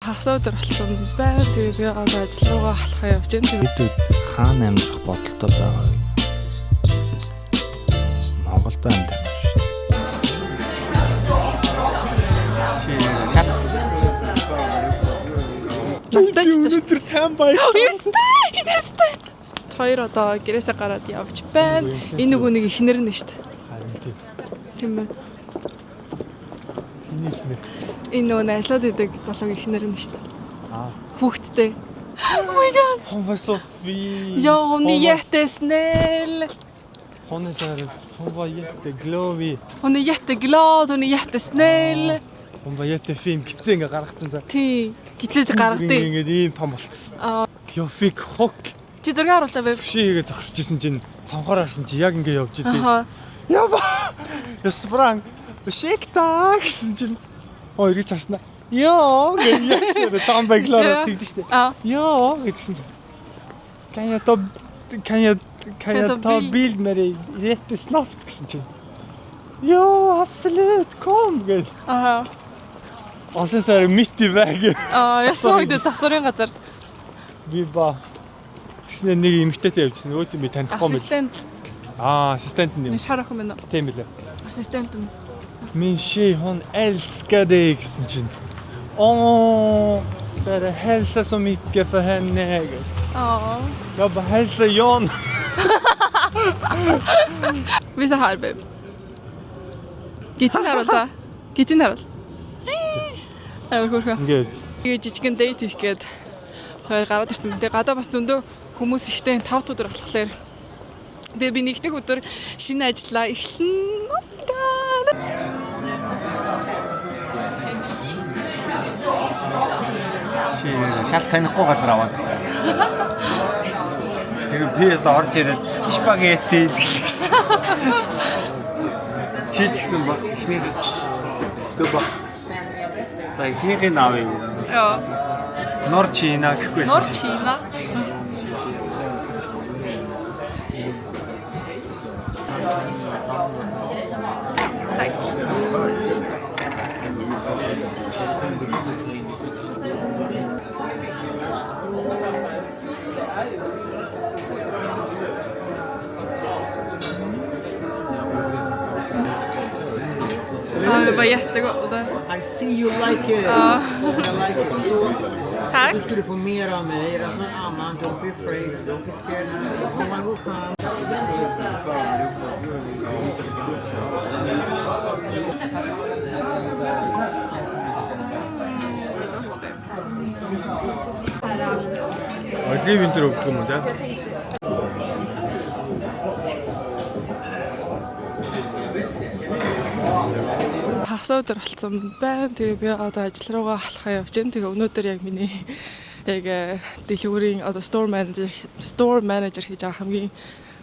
Хасаад оролцсон байна. Тэгээ би одоо ажил руугаа халахаа явж байна. Бид хаана амьдрах бодолтой байгаа вэ? Монголд амьдрах шүү дээ. Өнөөдөр тайм бай. Ястай. Хоёр одоо гэрээсээ гараад явж байна. Энэ нөгөө нэг ихнэр нь шүү дээ. Тийм байна. Энэ нөгөө ажиллаад идэг залууг ихнэр нь шүү дээ. Хүүхдтэй. Oh my god. Hon var så fin. Ja, hon är jättesnäll. Hon var jätteglowig. Hon är jätteglad, hon är jättesnäll. Hon var jättefin. Gitsen гаргацсан за. Тий. Гитээд гаргадаг. Ингээд ийм том болцсон. Jag fick chock. Чи зураг харууллаа байв. Шигээ зогсчихсэн чинь цонхоор харсан чи яг ингээд явж идэв. Аха. Jag sprang. Ursäkta гэсэн чинь эргэж харснаа. Яа гэж яг том байглаар тэгдэж штэ. Яа гэдгсэн чинь. Kan jag ta bild med dig jättesnabbt гэсэн чинь. Ja, absolut. Kom гэж. Аха. Och sen så är det mitt i vägen. Jag såg det засварын газар. Би ба тэгснэ нэг эмэгтэйтэй явжсэн. Өөдөө би танихгүй мэл. Ассистент. Assistent нь юм. Шарах юм байна. Тийм билээ. Ассистент нь. Min tjej hon älskar dig гэсэн чинь. Åh, så är det hälsa så mycket för henne. Ja. Jag bara hälsa John. Visa här babe. Гитэн харуулаа. Гитэн харуул. Амар хөөрхөн. Ингээд Тэгээ жижигэн дейт хийх гээд хоёр гараад ирсэн. Тэгээ гадаа бас зөндөө хүмүүс ихтэй 5 өдөр болохоор. Тэгээ би нэгдэх өдөр шинэ ажиллаа эхлэн. Чи шал танихгүй газар аваад. Тэгээ би одоо орж ирээд спагетти хэлчихсэн шүү дээ. Чи ч гэсэн баг ихний дөө. Сая хийх навээ. Яа. Норчина гэхгүйсэн. Норчина. Так. Det var jättegott. I see you like it. Ja. I like it. Så Tack. du skulle få mer av mig. Amma, don't be afraid. Don't be scared. Oh, I will come. 어디 윈ter өгдөг юм да? Хасаад оролцсон байна. Тэгээ би одоо ажил руугаа халахаа явж байна. Тэгээ өнөөдөр яг миний яг дэлгүүрийн одоо store manager хийж байгаа хамгийн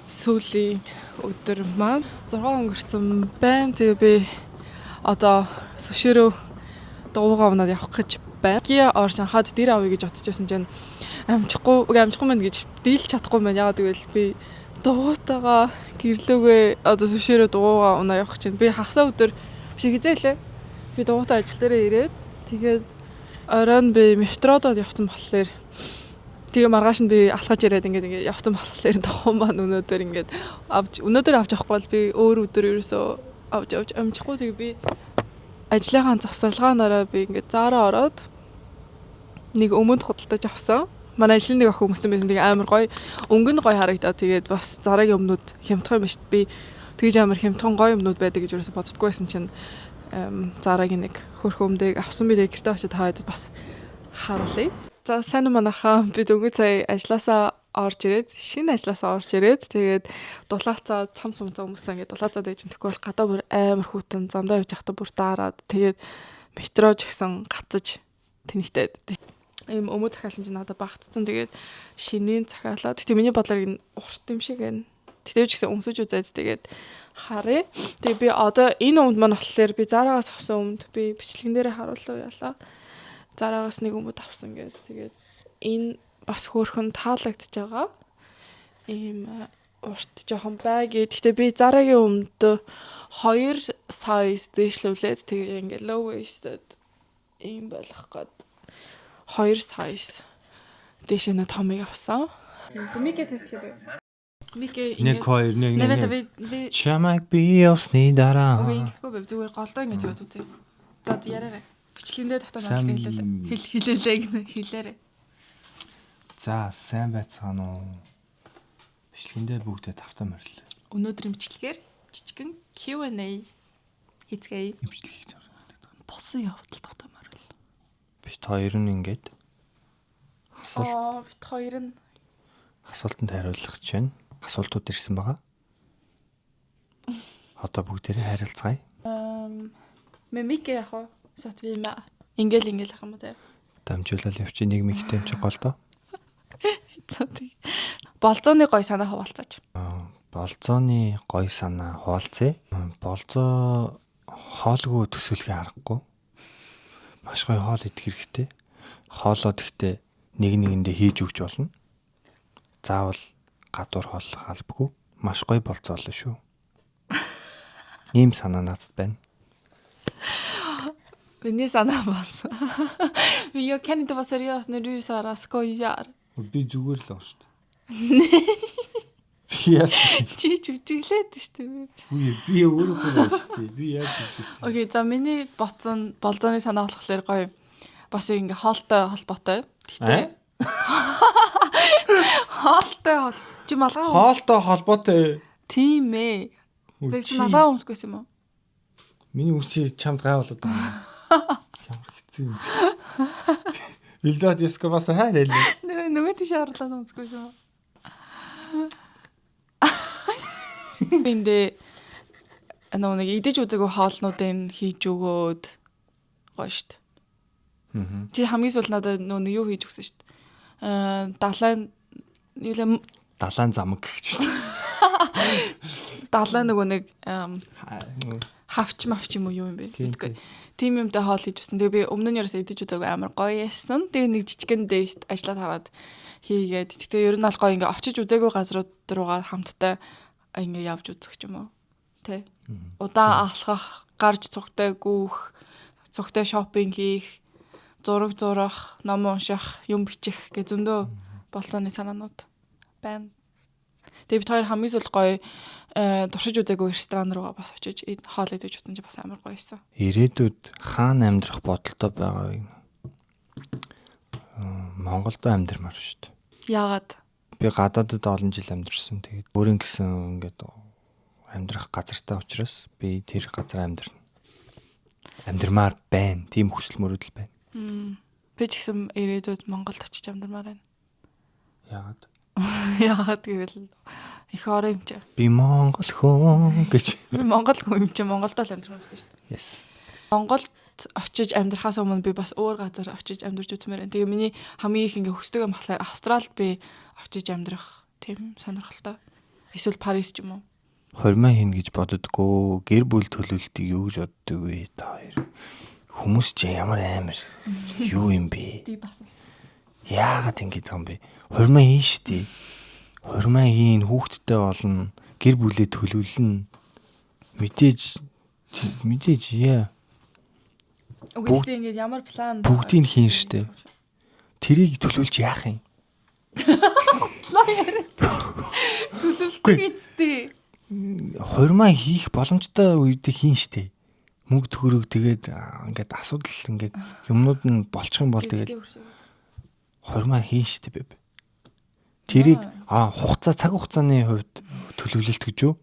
сүүлийн өдөр маань 6 өнгөрцөн байна. Тэгээ би одоо суши руу дуугаа унаад явах гэж байна. Kia or Шанхайд дээр авъя гэж бодчихсон чинь амжихгүй мэн гэж дийлж чадахгүй мэн. Яагаад гэвэл би дуугаатайгаа гэрлүүгээ одоо суши руу дуугаа унаа явах чинь би хагасаа өдөр биш хизээлээ. Би дуугатай ажил дээрээ ирээд тэгээд оройн би метродод явсан болохоор тэгээ маргааш нь би алхаж ирээд ингээд явсан болохоор тухайн маань өнөөдөр авч явахгүй бол би өөр өдөр ерөөсөө авч амжихгүй. Тэгээ би ажлынхаа завсарлагаанаараа би ингээд заараа ороод нэг өмөнд худалдаж авсан. Манай ажлын нэг охин хүмүүстэй байсан. Тэгээ амар гоё өнгө нь гоё харагдаад тэгээд бас зарагийн өмнөд хямдхан юм шүү дээ. Би тэгж амар хямдхан гоё юмнууд байдаг гэж ерөөсө боддгоо байсан чинь зарагийн нэг хөрхөн өмдөг авсан би гэртээ очиж хаад бас харуулъя. За сайн манайхаа бид өнгө сая ажилласаа орж ирээд шинэ ажилласаа орж ирээд тэгээд дулаацаа цам хүмүүсээ ингээд дулаацаад байж тэгэхгүй бол гадаа бүр амар хүүтэн замдаа явж байхдаа бүр даарад тэгээд метро ч гэсэн гацаж тэнхтэй. Ийм өмөө захиалсан чинь надад багтцсан. Тэгээд шинийн захиалаа. Тэгтээ миний бодлоор энэ урт юм шиг байна. Тэгтээ ч гэсэн өмсөж үзээд тэгээд харъя. Тэгээ би одоо энэ өмд маань болохоор би зараагаас авсан өмд би бичлэгэн дээр харууллаа яалаа. Зараагаас нэг өмд авсан гэдэг. Тэгээд энэ бас хөөрхөн таалагдж байгаа. Ийм урт жоохон байг. Тэгтээ би зараагийн өмд 2 size дэвшлүүлээд тэгээ ингээд low waisted ийм болох гээд 2 size дэше нэ томыг авсан. Мигэ testlээ. Мигэ Нэг хоёр нэг. Нэ Чамайг би явсны дараа. Үгүй бай зүгээр голдоо ингэ тавиад үзье. За яраарай. Бичлэгэндээ давтаа хэлээлээ хэлээрэй. За сайн байцгаана уу. Бичлэгэндээ бүгдээ тавтаа морил. Өнөөдрийн бичлэгээр жижигэн Q&A хийцгээе. Бичлэг хийж байгаа. Босон явдал тавтаа морил. Бит хоёр нь ингээд Бит хоёр нь асуултанд хариулах гэж байна. Асуултууд ирсэн байгаа. Одоо бүгдээрээ харилцгаая. Мемике яах вэ? Сотвима. Ингээл ах юм уу те. Дамжуулал явчих нэг мэгтэй ч голдоо. Болзооны гой санаа хуваалцаач. Болзооны гой санаа хуваалцъя. Болзоо хоолгүй төсөөлхий харахгүй. Маш гоё хоол идэх хэрэгтэй. Хоолоо тэгтээ нэг нэгэндээ хийж өгч болно. Заавал гадуур хооллох албагүй. Маш гоё болзоо л шүү. Ийм санаа надад байна. Миний санаа бас. Jag kan inte vara seriös när du så här skojar. Би зүгээр л байгаа шүү дээ. Яс. Чи чүжиглээд шүү дээ. Би өөрөө байна шүү дээ. Би яаж хэлсэн. Окей, за миний боцсон болзооны санаа болохоор гоё. Бас ингээ хоолтой холбоотой. Тэгтээ. Хоолтой чи малгай. Хоолтой холбоотой. Тийм ээ. Би чи малгай өмсгөөс юм уу? Миний үсээ чамд гай болоод байгаа. Ямар хэцүү юм. Вилдад яскавас хайрэл. Нөгөө тийш орлоо өмсгөөс юм уу? Бинде нэг идэж үзээгүй хоолнуудыг хийж өгөөд гоё штт. Чи хамгийн сүүл надад нөгөө юу хийж өгсөн штт. Далайн замаг гэж штт. Далайн нөгөө нэг хавч юм уу юу юм бэ? Тим юмтай хоол хийж өгсөн. Тэгээ би өмнө нь ерөөсөө идэж үзээгүй амар гоё яасан. Тэгээ нэг жижигэн дэйт ажиллаад хараад хийгээд. Тэгээ ер нь бол гоё ингээ очиж үзээгүй газрууд руугаа хамтдаа ингээ явж үзэх юм уу? Тэ. Удаан алхах, гарч цугтай гүүх, цугтай шопинг хийх, зураг зурах, ном унших, юм бичих гэх зөндөө болооны санаанууд байна. Тэгээ бид хоёр хамгийн сүүл гоё туршиж үзээгүй ресторан руугаа бас очиж хоол идэж үзсэн чи бас амар гоё байсан. Ирээдүйд хаана амьдрах бодолтой байгаа вэ? Монголд амьдрмаар шүү дээ. Яагаад? Би гадаадд олон жил амьдарсан. Тэгээд өөрийн гэсэн ингээд амьдрах газартай учраас би тэр газар амьдрна. Амьдрмаар байна. Тийм хүсэл мөрөөдөл байна. Би ч гэсэн ирээдүйд Монголд очиж амьдрмаар байна. Яагаад? Яагаад гэвэл их орой юм чи. Би Монгол хүн гэж. Би Монгол хүн юм чи Монголд л амьдрах байсан шүү дээ. Yes. Монголд очиж амьдрахаас өмнө би бас өөр газар очиж амьдарч үзмээр байна. Тэгээ миний хамгийн их ингээ хүсдэг юм болохоор Австралид би очиж амьдрах тийм сонирхолтой. Эсвэл Парис ч юм уу. Хормоо хийн гэж боддгоо. Гэр бүл төлөвлөлтийг юу гэж боддог вэ та хоёр? Хүмүүс ч ямар амар юу юм бэ? Тий бас. Яагаад ингэж байгаа юм бэ? Хормоо хийн штий. Хормоо хийн хүүхдтэй болно. Гэр бүлээ төлөвлөн. Мэдээж яа. Бүгд ингэж ямар план бүгдийг хийн штэ. Тэрийг төлөвлөж яах юм? Төлөвлөлттэй. Хормоо хийх боломжтой үед хийн штэ. Мөнгө төгрөг тэгээд ингээд асуудал ингээд юмнууд нь болчих юм бол тэгээд хормоо хийн штэ бэ. Тэрийг цаг хугацааны хувьд төлөвлөлт гэж юу?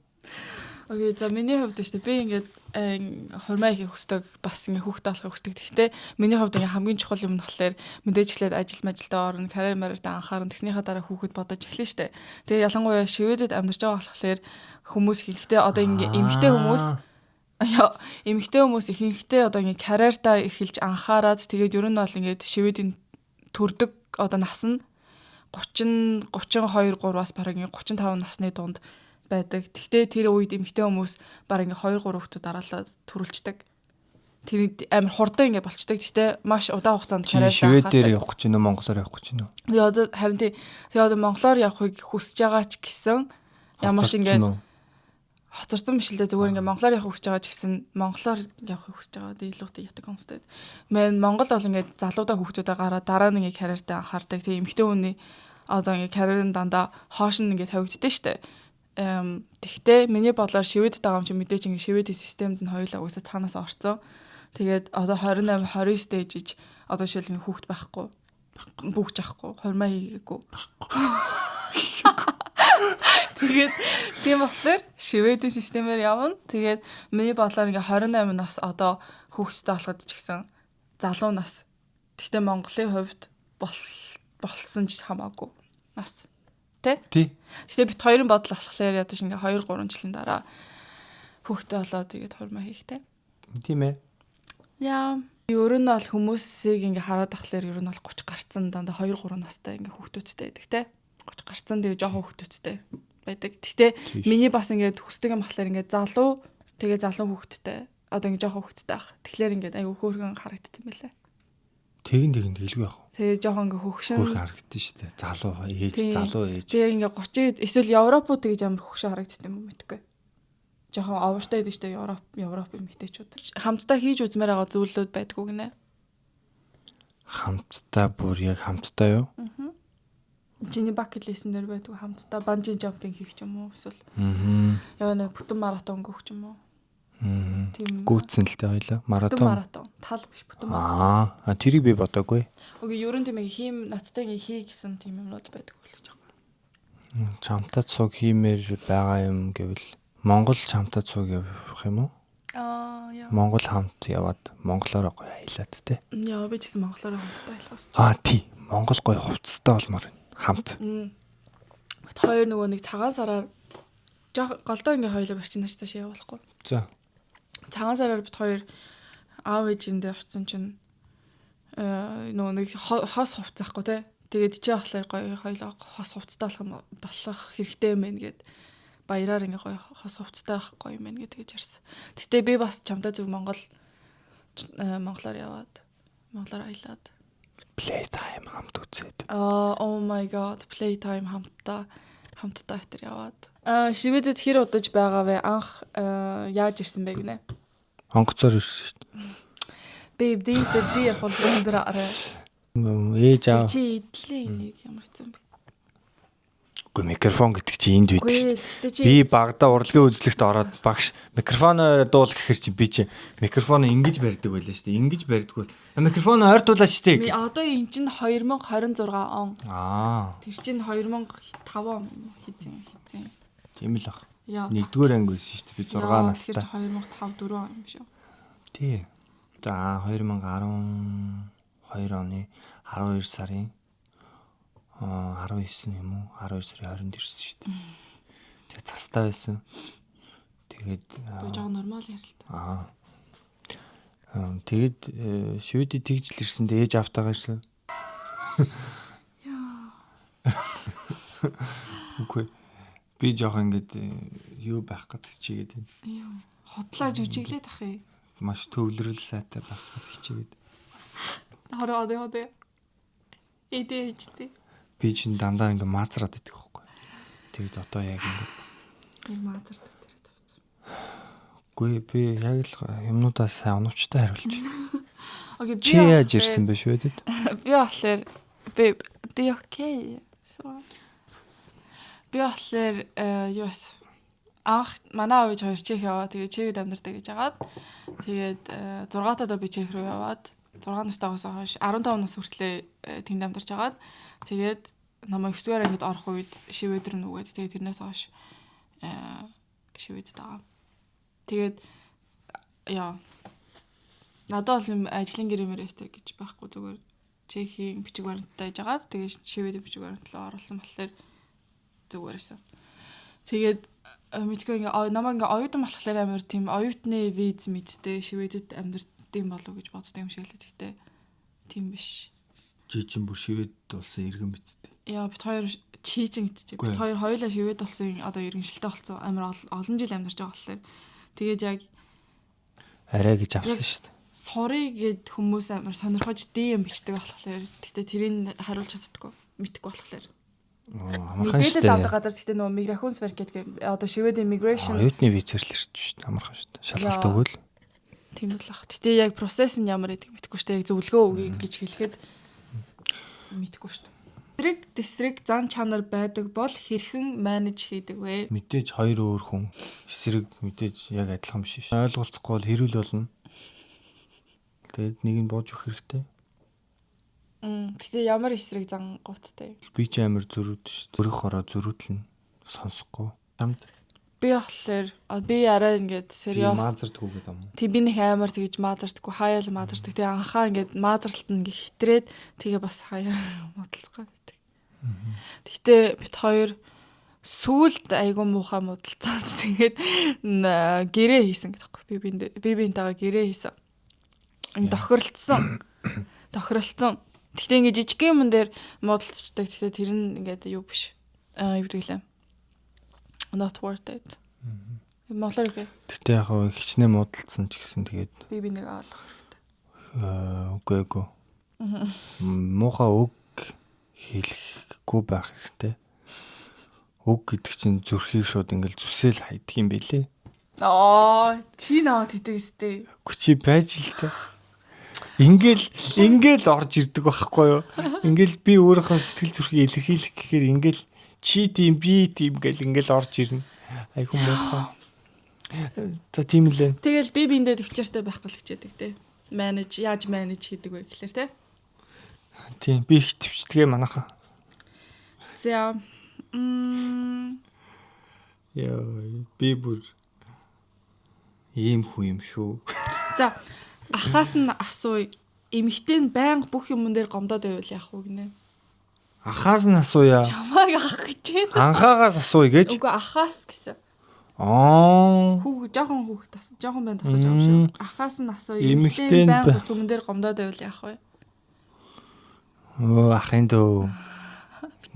Окей, за миний хувьд шүү дээ. Би ингээд хормоо хийх хүсдэг, бас ингээд хүүхдээ алахыг хүсдэг. Гэхдээ миний хувьд ингээд хамгийн чухал юм нь болохоор мэдээж эхлээд ажилдаа орно, карьер марьтаа анхаарна. Тэснийхаа дараа хүүхэд бодож эхлэв шүү дээ. Тэгээ ялангуяа Шведэд амьдарч байгаа болохоор хүмүүс ихэнхдээ одоо ингээд эмэгтэй хүмүүс ихэнхдээ одоо ингээд карьертаа эхэлж анхаарад тэгээд ер нь бол ингээд Шведийн төрдөг одоо нас нь 30, 32, 3-аас бараг 35 насны дунд байдаг. Тэгтээ тэр үед эмэгтэй хүмүүс бараг 2, 3 хүүхдүүд дараалал төрүүлждэг. Тэр амар хурдан ингэ болчдаг. Тэгтээ маш удаан хугацаанд карьер Швед дээр явах гэж байна уу, монголоор явах гэж байна уу? Тэгээ одоо монголоор явахыг хүсэж байгаа ч гэсэн ямар ч ингэ хоцорсон биш л дээ зүгээр ингээ монголоор явах хүсэж байгаа ч гэсэн монголоор явах хүсэж байгаа дээ илүүтэй ятаг хүмүүстэй. Мэн Монгол бол ингээ залуудаа хүүхдүүдээ гараад дараа нь ингээ карьертэй анхаардаг. Тэгээ эмэгтэй хүний одоо ингээ карьерын дандаа хоош нь ингээ тавигддаг штэ. Тэгтээ миний бодлоор шивэд байгаа юм чи мэдээч ингээ шивэдийн системд нь хоёулаа угсаа цаанаас орцсон. Тэгээд одоо 28 29 дэж иж одоо жишээл ингээ хүүхд байхгүй. Бүгж авахгүй, хормоо хийгээгүй. Тэгээд тийм болохоор шивэдийн системээр явна. Тэгээд миний бодлоор ингээ 28 нас одоо хүүхэдтэй болоход ч гэсэн залуу нас. Гэхдээ Монголын хувьд болсон ч хамаагүй нас. Тэ? Гэхдээ бид хоёрын бодол ашиглахаар ядаж ингээ 2 3 жилийн дараа хүүхэдтэй болоод тэгээд хормоо хийхтэй. Тийм ээ. Яа. Ер нь бол хүмүүсийг ингээ хараад ахлаар ер нь бол 30 гарцсан дандаа 2 3 настай ингээ хүүхдүүдтэй байдаг те. 30 гарцсан тэгээ жоохон хүүхдүүдтэй байдаг. Гэхдээ миний бас ингээ хүсдэг юм ахлаар ингээ залуу тэгээ залуу хүүхдтэй одоо ингээ жоохон хүүхдтэй ах. Тэгэхээр ингээ айгүй хөөргөн харагддаг юм байлаа. Тэгин хэлгүй яах вэ? Тэгээ жоохон ингээ хөгшин хөөргөн харагддаг шүү дээ. Залуу ээж. Тэгээ ингээ 30 эсвэл Европууд тэгж амар хөгшин харагддаг юм мэдгүй. Жохон овертай байдаг шүү дээ Европ эмэгтэйчүүд. Хамтдаа хийж үзмээр байгаа зүйлүүд байдгүй гинэ. Хамтдаа бүр яг хамтдаа юу? Чиний бакет листэн дээр байдгүй хамтдаа банжи жампинг хийх ч юм уу эсвэл яа нэ бүтэн маратон гөх ч юм уу. Тийм. Гүйцэн л дээ хоёлаа. Маратон. Тал биш бүтэн маратон. Тэрийг би бодоогүй. Окей, ерөн тийм хийм надтай ингээ хий гэсэн тийм юмнууд байдаг үлээж байгаа. Чамтаа цуг хиймээр байгаа юм гэвэл Монгол чамтаа цуг явах юм уу? Яа. Монгол хамт яваад монголоор гоё аялаад те. Яа, би ч гэсэн монголоор хамтдаа аялах гэж. Тий. Монгол гоё хувцастай болмоор хамт. Бат хоёр нөгөө нэг цагаан сараар жоох голдоо ингээ хоёлоо барьчихнаас тааш явуулахгүй. За. Цагаан сараар бит хоёр аав ээжиндээ очсон чинь нөгөө нэг хос хувцаахгүй те. Тэгээд чи ахлаар гоё хоёлоо хос хувцтай болох хэрэгтэй юм байна гэд баяраар ингээ гоё хос хувцтай байх гоё юм байна гэж ярьсан. Гэтэ би бас чамтай зүг монголоор яваад монголоор аялаад Playtime хамт үзээд. Oh my god, Playtime хамтдаа хэтэр яваад. Шивэдэд хэр удаж байгаа вэ? Анх яаж ирсэн бэ гинэ? Онгоцоор ирсэн шүү дээ. Би явах өндөр арай. Ээж аав. Чи идлээ нэг ямар хэцүү бэ? Үгүй микрофон гэдэг чи энд байдаг шүү дээ. Би багада урлагийн үзлэгт ороод багш микрофоноор дуул гэхэр чи би чи микрофон ингэж барьдаг байлаа шүү дээ. Ингэж барьдаггүй. Микрофон ойртуулаач тийг. Одоо энэ чинь 2026 он. Тэр чинь 2005 он хизээ. Тийм л ах. Яа. 1-р анги байсан шүү дээ. Би 6 настай. Тэр 2005 4 он юм шүү. Тий. За 2012 оны 12 сарын 19 юм уу? 12 сарын 20-нд ирсэн шүү дээ. Тэгээ цастай байсан. Тэгээд жоо нормал ярил л та. Тэгээд шивэди тэгж л ирсэн дээ ээж автагаа ирсэн. Яа. Үгүй. Би жоох ингээд юу байх гэдэг чигээд байна. Юу. Хотлоо жүжиглээд ах юм. Маш төвлөрөл сайтай байх гэдэг чигээд. Хараа. Эдээчтэй. Би чинь дандаа ингээ маазраад идэх байхгүй. Тэгээд одоо яг ингээ маазардаг тэр тавьсан. Үгүй би яг л юмнуудаа сайн оновчтой хариулж байна. Окей, би чи яаж ирсэн бэ шведэд? Би болохоор би окей. Би болохоор US анх манай авч хоёр чех яваа. Тэгээд чехэд амьдардаг гэж агаад. Тэгээд 6 таа би чех руу яваад 6 настайгаас хойш 15 нас хүртлээр тэнд амьдарч агаад. Тэгээд намайг 9-р ангид орох үед шивэд рүү нүгээд тэгээд тэрнээс хойш шивэд байгаа. Тэгээд яа. Надад бол ажлын гэрэмэр эвтер гэж байхгүй зүгээр чехийн бичиг баримттай яжгаад тэгээд шивэдийн бичиг баримтлаа оруулсан болохоор зүгээрсэн. Тэгээд мэдгүй ингээ намайг ингээ оюутан болохоор амар тийм оюутны виз мэдтэй шивэдэд амьдэрдэм болов гэж боддог юм шиг л гэхдээ тийм биш. Чичин бүр шивэд болсон иргэн бицтэй. Яа бид хоёр чичин гэдэж. Бид хоёр хоёулаа шивэд болсон одоо иргэншилтэй болсон амар олон жил амьдарч байгаа болохоор тэгээд яг арай гэж авсан шүү дээ. Sorry гэд хүмүүс амар сонирхож DM бичдэг болохоор гэхдээ тэрийг хариулж чаддаггүй мэдхгүй болохоор. Амархан Мэдээлэл штэ. авдаг газар гэхдээ нөгөө Migrationsverk гэдэг одоо шивэд immigration Оюутны визээр л ирж штэ. Амархан штэ. Шалгалт өгөөл. тийм л ах. Гэтэ яг процесс нь ямар гэдэг мэдэхгүй шүү дээ. Яг зөвлөгөө өгье гэж хэлэхэд мэдэхгүй шүү дээ. Эсрэг зан чанар байдаг бол хэрхэн менеж хийдэг вэ? Мэдээж хоёр өөр хүн эсрэг мэдээж яг адилхан биш шүү. Ойлголцохгүй бол хэрүүл болно. Тэгээд нэг нь бууж өгөх хэрэгтэй. Гэтэ ямар эсрэг зан гуттай. Би ч амар зөрүүд шүү. Өөрийнхоороо зөрүүдлэн сонсохгүй. Чамд Би болохоор би арай ингээд сериос маазардгүй гэдэг юм. тийм би нэг амар тэгж маазардаггүй хаяал маазардаг. Тэгээ анхаа ингээд маазралт нь ингээ хитрээд тэгээ бас хаяа модалцгаа гэдэг. Гэтэ бит хоёр сүүлд айгу муухай модалцаад тэгээд гэрээ хийсэн гэдэг. Би бинтэйгээ гэрээ хийсэн. Тохиролцсон. Гэтэ ингээ жижиг юм дээр модалцдаг. Гэтэ тэр нь ингээд юу биш. Юу гэдэг лээ. Not worth it. Монголоор их. Гэтэ яг хичнээн муудалцсан ч гэсэн тэгээд Би нэг ойлгох хэрэгтэй. үгүй. Муухай үг хэлэхгүй байх хэрэгтэй. Үг гэдэг чинь зүрхийг шууд ингээл зүсэл хайдаг юм бэлээ. Чи наваад хэдэгстэй. Хүчи байж л та. Ингээл орж ирдэг байхгүй юу? Ингээл би өөрийнхөө сэтгэл зүрхийг илэрхийлэх гэхээр ингээл чи тийм би тийм гэл ингээл орж ирнэ. Айгу муухай. За тийм л ээ. Тэгэл би биэндээ төвчээртэй байх гол хичээдэг те. Яаж менеж хийдэг вэ гэхэлэр те. Тийм би их төвчдгээ манайхаа. За Яа би бүр ийм хүү юм шүү. За ахаас нь асууя. Эмэгтэй нь байнга бүх юмн дээр гомдоод байвал яах вэ гинэ? Ахаас нь асууя. Чамааг ах гэж байна. Анхаагаас асууя гэж. Үгүй ахаас гэсэн. Жоохон байна тасаж байгаа шүү. Ахаас нь асууя. Эмэгтэй нь байнга бүх юмн дээр гомдоод байвал яах вэ? Ахын дөө.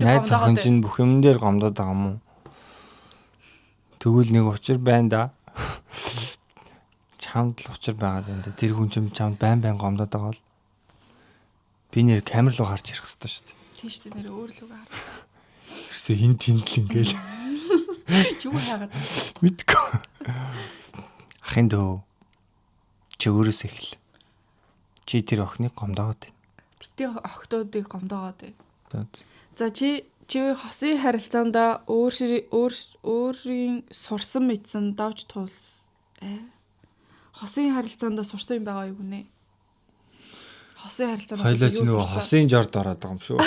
Найз охин чинь бүх юм дээр гомдоод байгаа юм уу? Тэгвэл нэг учир байна да. Чамд л учир байгаа юм да. Тэр хүн чинь чамд байн гомдоод байгаа бол би нэр камер руу харж ирэх хэрэгтэй шүү дээ. Тийм шүү дээ нэр өөр л үгээр. Ерөөсөө хин тэнтэл ингээл. Юу хаагаад. Мэдгүй. Ахын дөө. Чи өөрөөс эхэл. Чи тэр охиныг гомдоод байна. Битээ охтуудыг гомдоогоод байна. За чи хосын харилцаанд өөрийн сурсан мэдсэн давж туулс. Хосын харилцаанд сурсан юм байгаа юу гинэ? Хосын харилцаанаас хоёлаа ч нөгөө хосын жорд ороод байгаа юм шүү.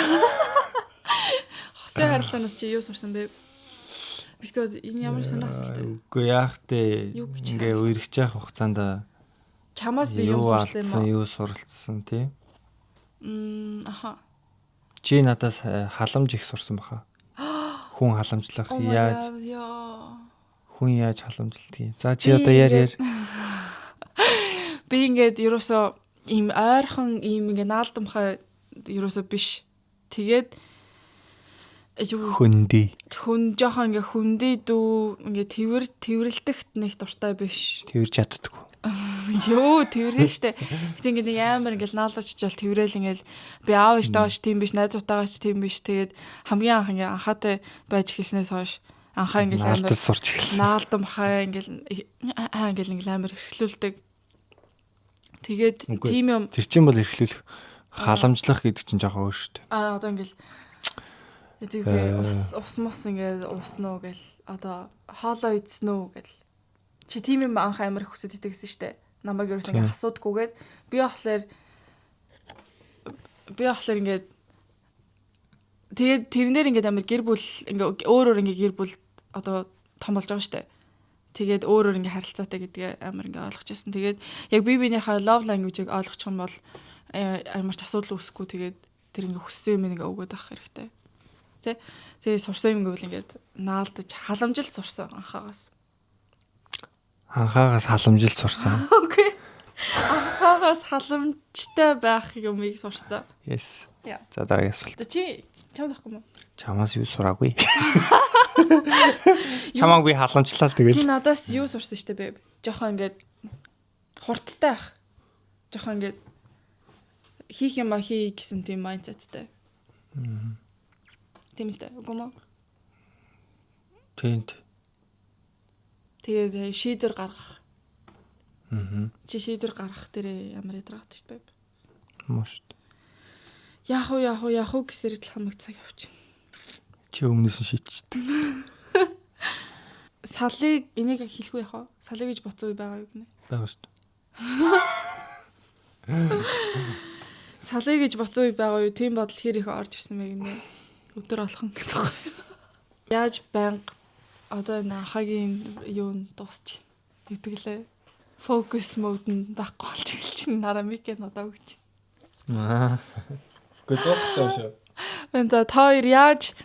Хосын харилцаанаас чи юу сурсан бэ? Because энэ ямар сонирхолтой. Үгүй яах те. Ингээ үерхэж явах хугацаанд чамаас би юу сурсан юм бэ? Юу суралцсан тий? Аха. Чи надаас халамж их сурсан баха. Хүн халамжлах яаж? Хүн яаж халамжладгийг. За чи одоо яар. Би ингээд ерөөсөө ийм ойрхон ийм ингээ наалдамхай ерөөсөө биш. Тэгээд хөндөй. Хүн жоохон ингээ хөндөй дүү ингээ тэрвэрлдэгт нэг дуртай биш. Тэрвэрч чаддаггүй. Йоо тэрвэрнэ штэ. Гэтэ ингээ нэг амар ингээл наалдаж чижэл тэрвэрэл ингээл би аав ээжтэйгаач тийм биш, найзуудтайгаач тийм биш. Тэгээд хамгийн анх ингээ анхаатай байж эхэлснээс хойш анхаа ингээл амар сурч эхэлсэн. Наалдамхай ингээл амар эхлүүлдэг. Тэгээд тийм юм. Тэр чинь бол эрхлүүлэх халамжлах гэдэг чинь жоохон өөр шүү дээ. Одоо ингээл ус мос ингээд уснаа гэл одоо хоолоо идсэн үү гэл. Чи тийм юм анх амар хүсэж итгэсэн штэ. Намайг ерөөс ингээд асуудаггүйгээд би болохоор ингээд тэгээд тэрнээр ингээд амар гэр бүл ингээд өөр ингээд гэр бүл одоо том болж байгаа штэ. Тэгээд өөрөөр ингээ харилцаатай гэдгээ амар ингээ ойлгож байсан. Тэгээд яг би биенийхээ love language-ыг ойлгочих юм бол ямар ч асуудал үүсэхгүй тэгээд тэр ингээ хүссэн юм ингээ өгөөд авах хэрэгтэй. Тэ? Тэгээд сурсан юм гэвэл ингээ наалдаж халамжилт сурсан анхаагаас. Анхаагаас халамжилт сурсан. Окей. Анхаагаас халамжтай байх юмыг сурсан. Yes. За дараагийн асуулт. Чи чамд авахгүй юу? Чамаас юу сураагүй? Чамааг би халамжлаа тэгэл. Чи надаас юу сурсан штэ бэ? Жохон ингээд хурдтай ах. Жохон ингээд хийх юм хий гэсэн тийм майндсеттэй. Тийм үстэй. Үгүй мó. Тэнд. Тэгээд шийдвэр гаргах. Аа. Чи шийдвэр гаргах дээр ямар ядраад шүү дээ. Мөн шүү. Яах уу гэсээр л хамаг цаг явчихна. Чи өмнөөс нь шийдчихсэн. Салыг энийг хэлэхгүй яах вэ? Салыг гэж боцсон үе байгаа юу гэнэ? Бага шүү. Салыг гэж боцсон үе байгаа юу? Тийм бодол хэр их орж ирсэн бэ гинэ. Өдөр алхан гэдэг байна. Яаж банк одоо энэ анхагийн юу нь дуусч байна. Итгэлээ. Focus mode нь байхгүй болж эхэлж байна. Нараа микэн одоо өгч Аа. Гэхдээ дуусах юм шүү. байна. Та хоёр яаж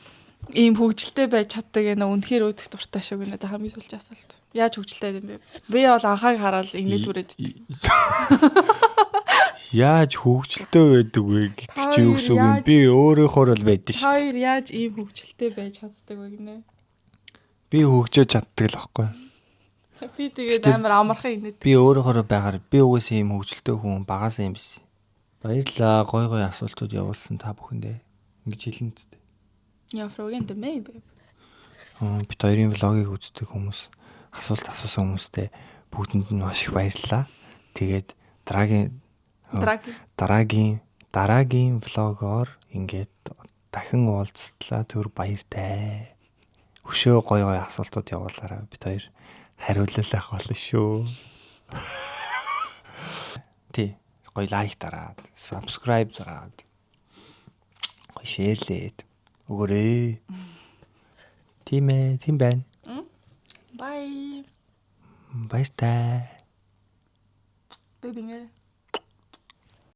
ийм хөвгөлтэй байж чаддаг гэнэ үнэхээр үзэх дуртай шүү гэнэ. Та хамгийн сүүлчийн асуулт. Яаж хөвгөлтэй юм бэ? Би бол анхааг хараад ингэ дүрээд. Яаж хөвгөлтэй байдаг вэ гэж чи юу гэсэн үг юм? Би өөрөөхөр л байдсан шүү. Та хоёр яаж ийм хөвгөлтэй байж чаддаг вэ гэнэ? Би хөгжөөж чаддаг л байхгүй. Би тэгээд амар амархан инээд. Би өөрөөхөр байгаар би угаасаа ийм хөгжөлтэй хүн багасаа юм биш. Баярлаа. Гой асуултууд явуулсан та бүхэндээ. Ингэж хэлэн зү. Я frågan till mig babe. Бид хоёрын влогийг үздэг хүмүүс асуулт асуусан хүмүүстээ бүгдэнд нь маш их баярлалаа. Тэгээд дараагийн влогоор ингээд дахин уулзтлаа түр баяртай. Өшөө гой асуултууд явуулаарай. Бид хоёр хариулах болно шүү. Тий, гой лайк дараад, subscribe дараад. Гой шеэрлээд өгөөрэй. Тийм байна. Bye. Баяртай. Baby ngere.